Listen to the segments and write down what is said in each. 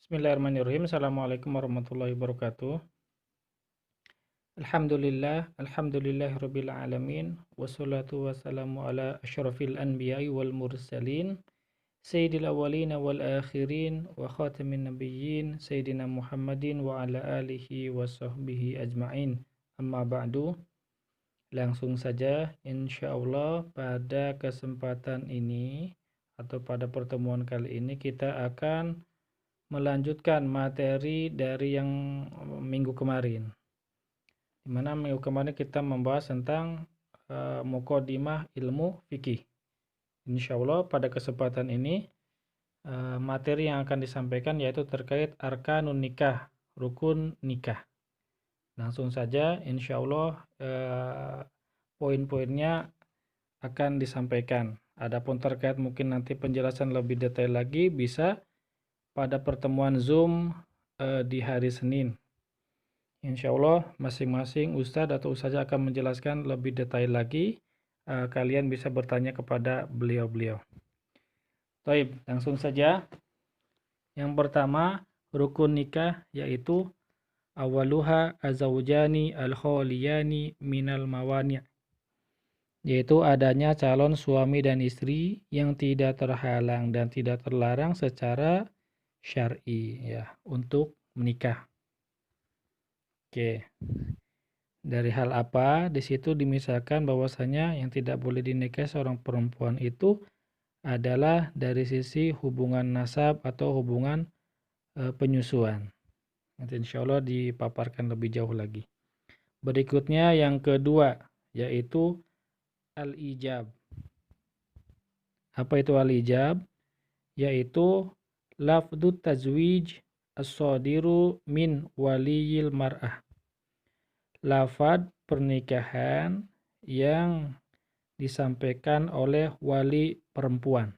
Bismillahirrahmanirrahim. Assalamualaikum warahmatullahi wabarakatuh. Alhamdulillahirabbil alamin. Wassalatu wassalamu ala asyrafil anbiya'i wal mursalin, sayyidil awwalin wal akhirin wa khatamin nabiyyin sayyidina Muhammadin wa ala alihi wa sahbihi ajma'in. Amma ba'du. Langsung saja insyaallah pada kesempatan ini atau pada pertemuan kali ini kita akan melanjutkan materi dari yang minggu kemarin. Di mana minggu kemarin kita membahas tentang muqaddimah ilmu fikih. Insyaallah pada kesempatan ini materi yang akan disampaikan yaitu terkait arkanun nikah, rukun nikah. Langsung saja insyaallah poin-poinnya akan disampaikan. Adapun terkait mungkin nanti penjelasan lebih detail lagi bisa pada pertemuan Zoom di hari Senin. Insyaallah masing-masing ustadz atau ustazah akan menjelaskan lebih detail lagi. Kalian bisa bertanya kepada beliau-beliau. Baik, langsung saja. Yang pertama, rukun nikah yaitu awaluha azawjani al-khaliyani minal mawani'. Yaitu adanya calon suami dan istri yang tidak terhalang dan tidak terlarang secara syar'i ya untuk menikah. Oke. Dari hal apa? Di situ dimisalkan bahwasanya yang tidak boleh dinikahi seorang perempuan itu adalah dari sisi hubungan nasab atau hubungan penyusuan. Nanti insyaallah dipaparkan lebih jauh lagi. Berikutnya yang kedua yaitu al-ijab. Apa itu al-ijab? Yaitu lafdut tazwij as-sadiru min waliyil mar'ah. Lafad pernikahan yang disampaikan oleh wali perempuan.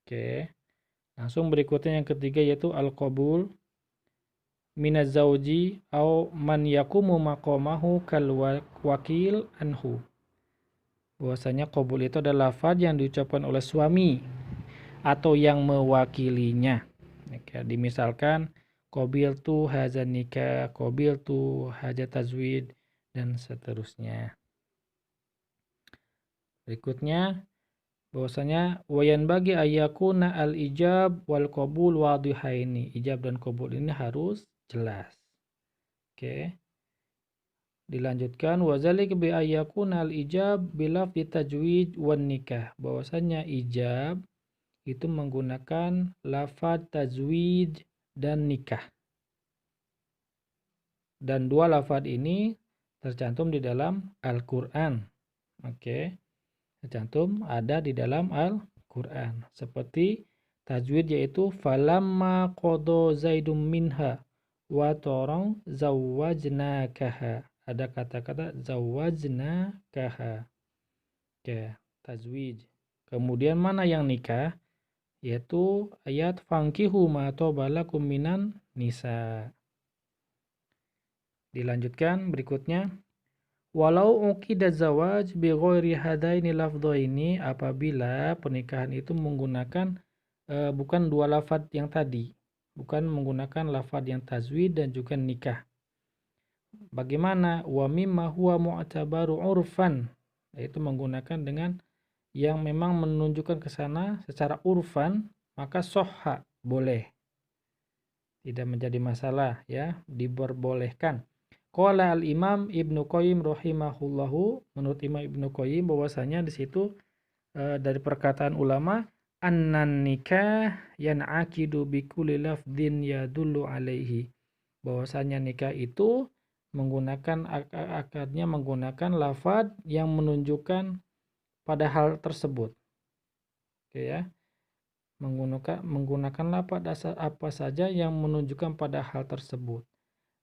Oke. Langsung berikutnya yang ketiga yaitu al-qabul minaz zauji au man yakumu maqamahu kal wakil anhu. Bahwasanya qabul itu adalah lafaz yang diucapkan oleh suami atau yang mewakilinya. Oke, dimisalkan qabiltu hadzal nikah, qabiltu hadzal tazwid dan seterusnya. Berikutnya bahwasanya wayan bagi ayakuna al-ijab wal qabul wadihaini. Ijab dan qabul ini harus jelas. Oke. Dilanjutkan wazalik bi ayakuna al-ijab bilafzi tajwid wan nikah. Bahwasanya ijab itu menggunakan lafaz tajwid dan nikah. Dan dua lafaz ini tercantum di dalam Al-Qur'an. Oke. Tercantum ada di dalam Al-Qur'an. Seperti tajwid yaitu falamma qada zaidum minha wa tarang zawwajnakaha. Ada kata-kata zawwajnakaha. Oke, tajwid. Kemudian mana yang nikah? Yaitu ayat fankihu ma tobalakum minan nisa. Dilanjutkan berikutnya walau uqida zawaj bi ghairi hadaini lafdhaini, apabila pernikahan itu menggunakan bukan dua lafaz yang tadi, bukan menggunakan lafaz yang tajwid dan juga nikah. Bagaimana wa mimma huwa mu'tabaru urfan, yaitu menggunakan dengan yang memang menunjukkan ke sana secara urfan, maka sahha boleh. Tidak menjadi masalah ya, diperbolehkan. Qala al-Imam Ibnu Qayyim rahimahullahu, menurut Imam Ibnu Qayyim bahwasanya di situ dari perkataan ulama annan nikah yan'aqidu bi kulli lafdhin yadullu alaihi. Bahwasanya nikah itu menggunakan akadnya menggunakan lafaz yang menunjukkan pada hal tersebut. Oke ya. Menggunakan lafaz apa saja yang menunjukkan pada hal tersebut.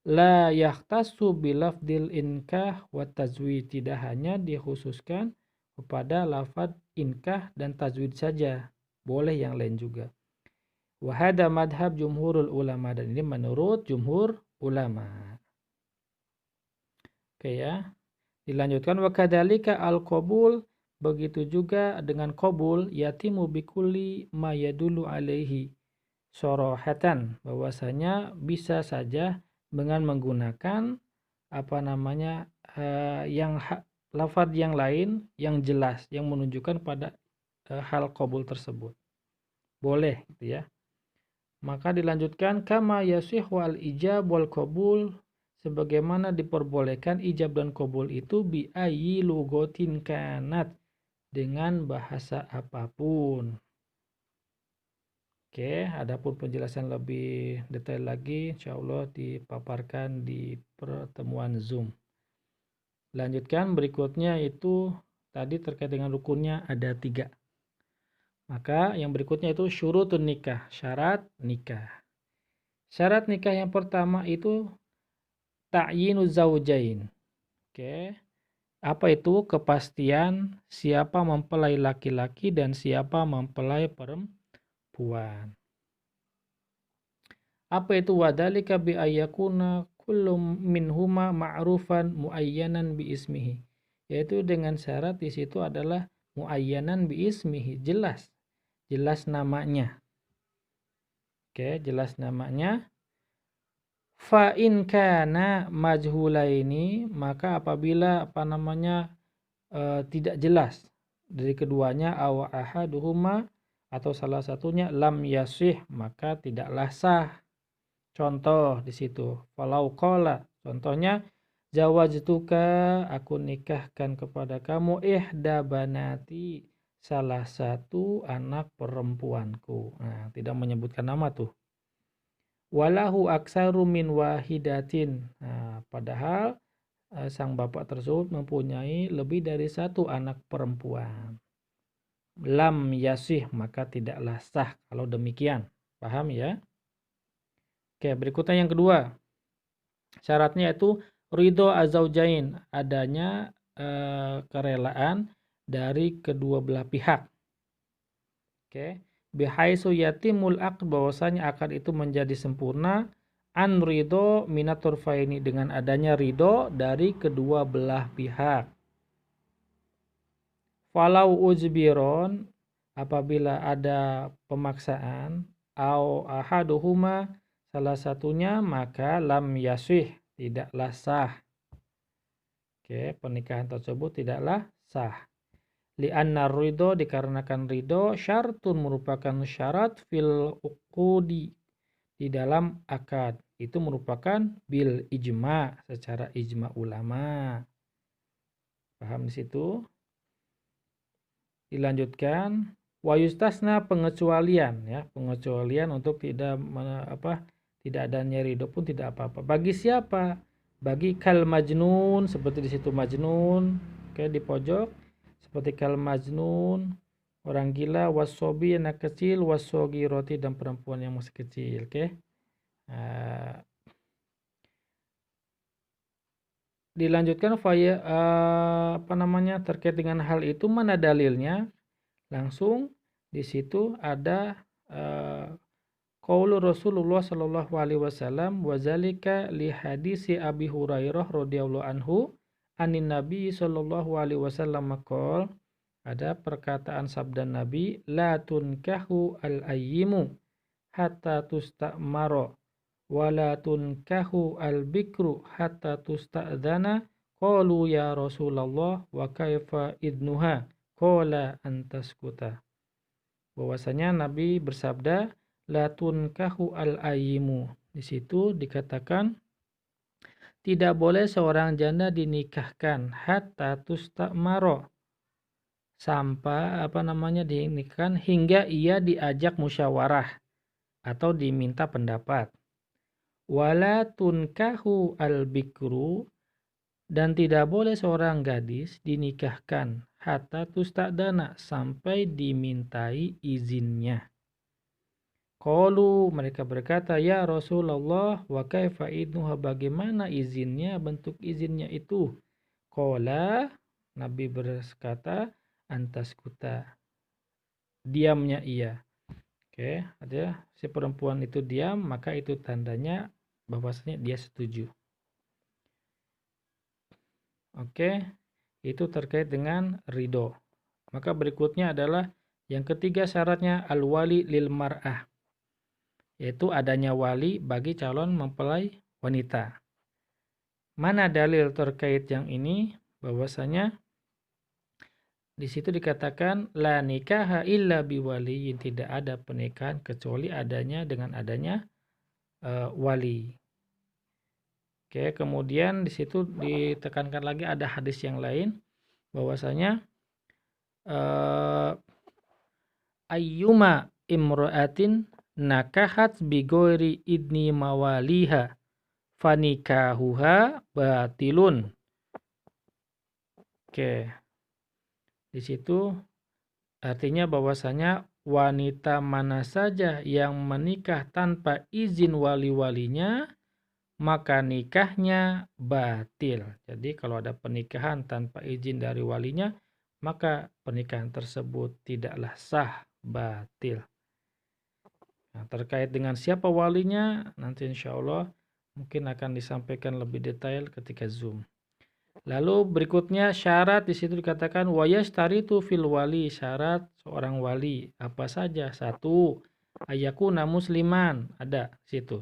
La yahtassu bilafdil inkah wa tajwid, tidak hanya dikhususkan kepada lafaz inkah dan tajwid saja, boleh yang lain juga. Wa hada madhab jumhurul ulama, dan ini menurut jumhur ulama. Oke ya. Dilanjutkan wa kadzalika al-qabul, begitu juga dengan qabul yatimu bikulli ma yadullu alaihi. sorohatan, bahwasanya bisa saja dengan menggunakan lafaz yang lain yang jelas yang menunjukkan pada hal qabul tersebut. Boleh gitu ya. Maka dilanjutkan kama yasihhu al ijab wal qabul, sebagaimana diperbolehkan ijab dan qabul itu bi ayyi lugotin kanat, dengan bahasa apapun. Oke, adapun penjelasan lebih detail lagi insyaallah dipaparkan di pertemuan Zoom. Lanjutkan berikutnya itu tadi terkait dengan rukunnya ada 3. Maka yang berikutnya itu syurutun nikah, syarat nikah. Syarat nikah yang pertama itu ta'yinu zaujain. Oke. Apa itu? Kepastian siapa mempelai laki-laki dan siapa mempelai perempuan. Apa itu? Wadhalika bi ayyakuna kullu minhuma ma'rufan muayyanan bi ismihi. Yaitu dengan syarat di situ adalah muayyanan bi ismihi, jelas namanya. Oke, jelas namanya. Fa in kana majhulaini, maka apabila tidak jelas dari keduanya, aw ahaduhuma, atau salah satunya, lam yasih, maka tidaklah sah. Contoh di situ, falau qala, contohnya, zawajtuka, aku nikahkan kepada kamu, ihda banati, salah satu anak perempuanku. Nah, tidak menyebutkan nama tuh. Walahu aksaru min wahidatin. Nah, padahal sang bapak tersebut mempunyai lebih dari satu anak perempuan. Lam yasih, maka tidaklah sah kalau demikian. Paham ya? Oke, berikutnya yang kedua. Syaratnya itu ridho azaujain, adanya kerelaan dari kedua belah pihak. Oke, bihaisu yatimul aqd, bahwasanya akad itu menjadi sempurna an ridho minat turfaini, dengan adanya ridho dari kedua belah pihak. Falau ujbiron, apabila ada pemaksaan, au ahaduhuma, salah satunya, maka lam yasih, tidaklah sah. Oke, pernikahan tersebut tidaklah sah. Li'anna ridho, dikarenakan ridho, syartun, merupakan syarat, fil uqudi, di dalam akad. Itu merupakan bil ijma, secara ijma ulama. Paham di situ? Dilanjutkan, wa yustasna, pengecualian ya, pengecualian untuk tidak adanya ridho pun tidak apa-apa. Bagi siapa? Bagi kal majnun, seperti di situ majnun, oke, di pojok, seperti kal majnun, orang gila, wasobi, anak kecil, wasogi roti, dan perempuan yang masih kecil, oke. Dilanjutkan terkait dengan hal itu, mana dalilnya? Langsung di situ ada qaulu Rasulullah sallallahu alaihi wasallam, wa zalika li hadisi Abi Hurairah radhiyallahu anhu anin Nabi sallallahu alaihi wasallam qol, ada perkataan sabda Nabi, la tunkahu al-ayyimu hatta tusta'maro wala tunkahu al-bikru hatta tusta'dhana. Qalu ya Rasulullah wa kaifa idnuha? Qala antaskuta. Bahwasanya Nabi bersabda, la tunkahu al-ayyimu. Di situ dikatakan tidak boleh seorang janda dinikahkan hatta tusta'maro, sampai dinikahkan hingga ia diajak musyawarah atau diminta pendapat. Wala tunkahu al-bikru, dan tidak boleh seorang gadis dinikahkan hatta tusta'dana, sampai dimintai izinnya. Qalu, mereka berkata, ya Rasulullah, wa kaifa idnuha, bagaimana izinnya, bentuk izinnya itu? Qala, Nabi berkata, antaskuta, diamnya ia. Oke, ada si perempuan itu diam, maka itu tandanya bahwasanya dia setuju. Oke, itu terkait dengan ridho. Maka berikutnya adalah yang ketiga, syaratnya al-wali lil mar'ah. yaitu adanya wali bagi calon mempelai wanita. Mana dalil terkait yang ini? Bahwasanya di situ dikatakan la nikaha illa biwaliyin, tidak ada pernikahan kecuali dengan adanya wali. Oke, kemudian di situ ditekankan lagi ada hadis yang lain bahwasanya ayyuma imra'atin nakahat bigoiri idni mawaliha fanikahuha batilun. Oke. Di situ artinya bahwasanya wanita mana saja yang menikah tanpa izin wali-walinya, maka nikahnya batil. Jadi kalau ada pernikahan tanpa izin dari walinya, maka pernikahan tersebut tidaklah sah, batil. Nah, terkait dengan siapa walinya, nanti insya Allah mungkin akan disampaikan lebih detail ketika Zoom. Lalu berikutnya syarat di situ dikatakan wayastaritu fil wali, syarat seorang wali apa saja? 1. Ayakuna musliman, ada di situ.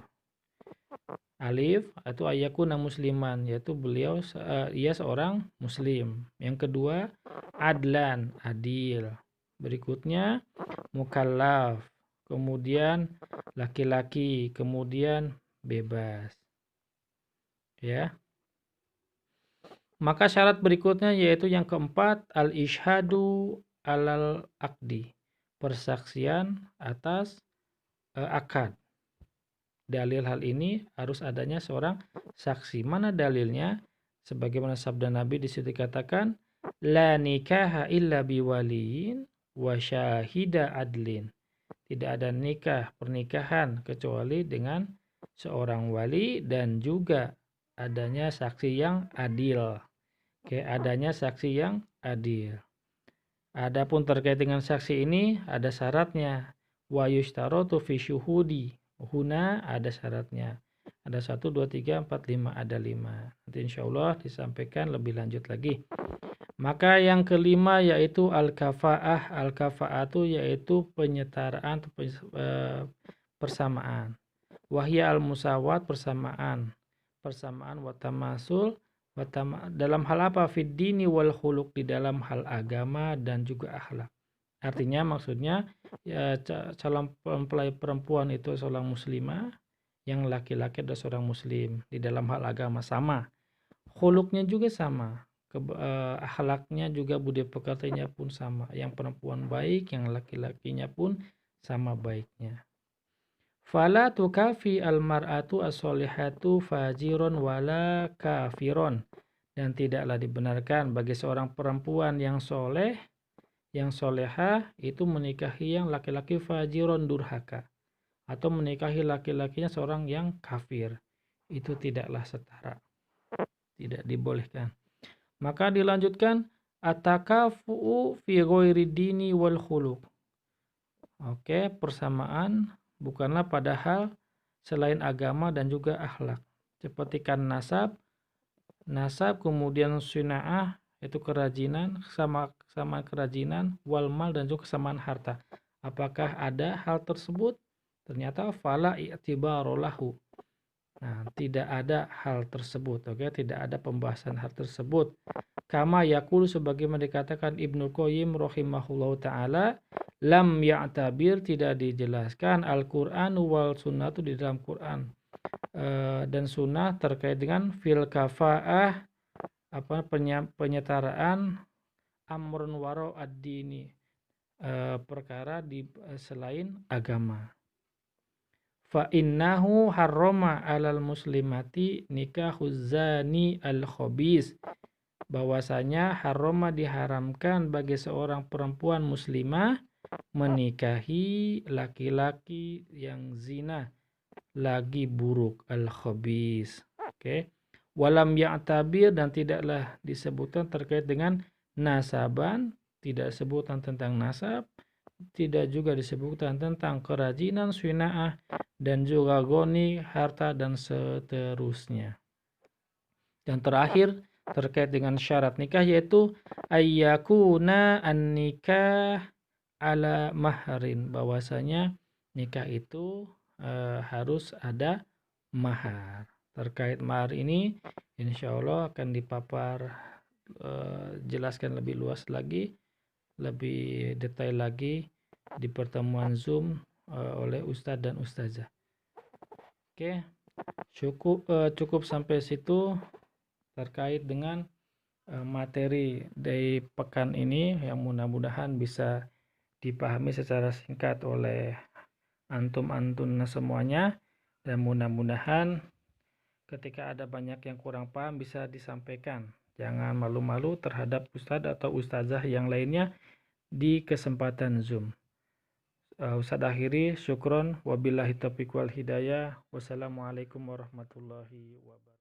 Alif atau ayakuna musliman, yaitu beliau ia seorang muslim. Yang kedua adlan, adil. Berikutnya mukallaf, kemudian laki-laki, kemudian bebas. Ya. Maka syarat berikutnya yaitu yang keempat al-isyhadu alal aqdi, persaksian atas akad. Dalil hal ini harus adanya seorang saksi. Mana dalilnya? Sebagaimana sabda Nabi di situ dikatakan la nikaha illa biwaliyin wa syahida adlin. Tidak ada pernikahan kecuali dengan seorang wali dan juga adanya saksi yang adil. Oke, adanya saksi yang adil. Adapun terkait dengan saksi ini ada syaratnya. Wa yushtaratu fi syuhudi. Huna ada syaratnya. Ada 1, 2, 3, 4, 5, ada 5. Nanti insya Allah disampaikan lebih lanjut lagi. Maka yang kelima yaitu al-kafa'ah. Al-kafa'ah itu yaitu penyetaraan atau persamaan. Wahya al-musawat, persamaan. Persamaan wa tamasul. Dalam hal apa? Fid dini wal khuluq, di dalam hal agama dan juga akhlak. Artinya maksudnya ya, calon mempelai perempuan itu seorang muslimah, yang laki-laki adalah seorang muslim. Di dalam hal agama sama, khuluqnya juga sama, akhlaknya juga budi pekertinya pun sama. Yang perempuan baik, yang laki-lakinya pun sama baiknya. Fala tukafi almar'atu as-solihatu fajiron wala kafiron. Dan tidaklah dibenarkan bagi seorang perempuan yang soleh, yang solehah, itu menikahi yang laki-laki fajiron, durhaka. Atau menikahi laki-lakinya seorang yang kafir. Itu tidaklah setara. Tidak dibolehkan. Maka dilanjutkan atakafu'u fi ghairi dini wal khuluq. Oke, persamaan bukanlah padahal selain agama dan juga akhlak. Seperti kan nasab kemudian suna'ah, itu kerajinan, sama kerajinan, wal mal, dan juga kesamaan harta. Apakah ada hal tersebut? Ternyata fala i'tibaru lahu. Nah, tidak ada hal tersebut, oke? Tidak ada pembahasan hal tersebut. Kama yaqulu, sebagaimana dikatakan Ibnu Qayyim rahimahullahu taala, lam ya'tabir, tidak dijelaskan Al-Qur'an wal sunnah itu di dalam Quran dan sunnah terkait dengan fil kafa'ah, penyetaraan amrun waro ad-dini, perkara di selain agama. Fa innahu harrama 'alal muslimati nikahuz zani al-khabis, bahwasanya harrama diharamkan bagi seorang perempuan muslimah menikahi laki-laki yang zina, lagi buruk, al-khabis. Oke. Walam ya'tabir, dan tidaklah disebutkan terkait dengan nasaban, tidak disebutkan tentang nasab, tidak juga disebutkan tentang kerajinan, suna'ah, dan juga goni, harta, dan seterusnya. Dan terakhir terkait dengan syarat nikah yaitu ayyakuna an-nikah ala mahrin, bahwasanya nikah itu harus ada mahar. Terkait mahar ini insya Allah akan dipapar jelaskan lebih luas lagi, lebih detail lagi di pertemuan Zoom oleh Ustadz dan Ustazah. Oke, cukup sampai situ terkait dengan materi dari pekan ini yang mudah-mudahan bisa dipahami secara singkat oleh antum-antum semuanya, dan mudah-mudahan ketika ada banyak yang kurang paham bisa disampaikan. Jangan malu-malu terhadap ustadz atau ustazah yang lainnya di kesempatan Zoom. Ustadz akhiri, syukron, wabillahi taufiq wal hidayah. Wassalamualaikum warahmatullahi wabarakatuh.